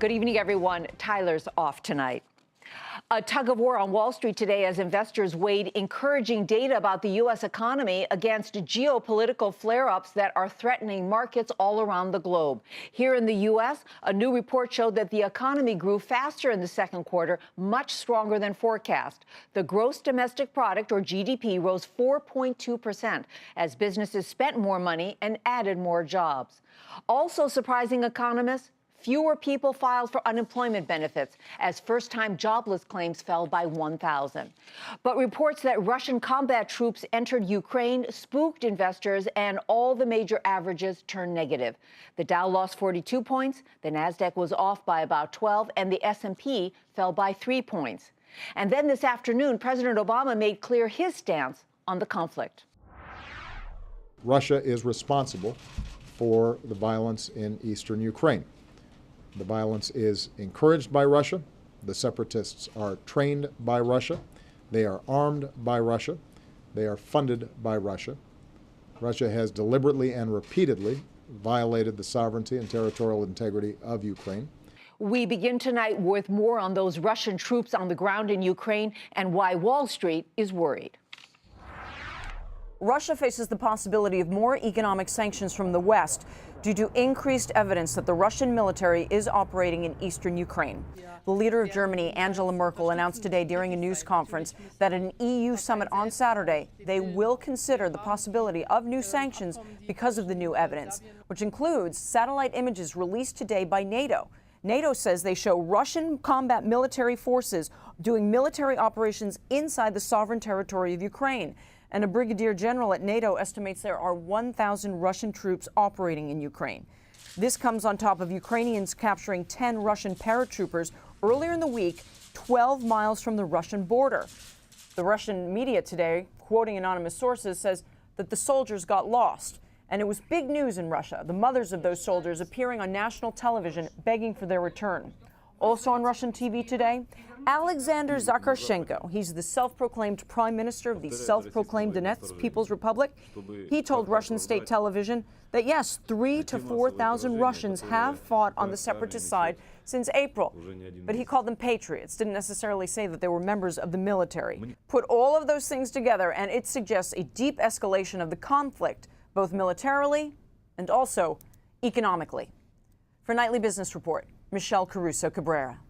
Good evening, everyone. Tyler's off tonight. A tug-of-war on Wall Street today as investors weighed encouraging data about the U.S. economy against geopolitical flare-ups that are threatening markets all around the globe. Here in the U.S., a new report showed that the economy grew faster in the second quarter, much stronger than forecast. The gross domestic product, or GDP, rose 4.2% as businesses spent more money and added more jobs. Also surprising economists, fewer people filed for unemployment benefits as first-time jobless claims fell by 1,000. But reports that Russian combat troops entered Ukraine spooked investors, and all the major averages turned negative. The Dow lost 42 points, the Nasdaq was off by about 12, and the S&P fell by 3 points. And then this afternoon, President Obama made clear his stance on the conflict. Russia is responsible for the violence in eastern Ukraine. The violence is encouraged by Russia. The separatists are trained by Russia. They are armed by Russia. They are funded by Russia. Russia has deliberately and repeatedly violated the sovereignty and territorial integrity of Ukraine. We begin tonight with more on those Russian troops on the ground in Ukraine and why Wall Street is worried. Russia faces the possibility of more economic sanctions from the West due to increased evidence that the Russian military is operating in eastern Ukraine. The leader of Germany, Angela Merkel, announced today during a news conference that at an EU summit on Saturday, they will consider the possibility of new sanctions because of the new evidence, which includes satellite images released today by NATO. NATO says they show Russian combat military forces doing military operations inside the sovereign territory of Ukraine. And a brigadier general at NATO estimates there are 1,000 Russian troops operating in Ukraine. This comes on top of Ukrainians capturing 10 Russian paratroopers earlier in the week, 12 miles from the Russian border. The Russian media today, quoting anonymous sources, says that the soldiers got lost. And it was big news in Russia, the mothers of those soldiers appearing on national television begging for their return. Also on Russian TV today, Alexander Zakharchenko. He's the self-proclaimed prime minister of the self-proclaimed Donetsk People's Republic. He told Russian state television that, yes, 3,000 to 4,000 Russians have fought on the separatist side since April. But he called them patriots, didn't necessarily say that they were members of the military. Put all of those things together, and it suggests a deep escalation of the conflict, both militarily and also economically. For Nightly Business Report, Michelle Caruso Cabrera.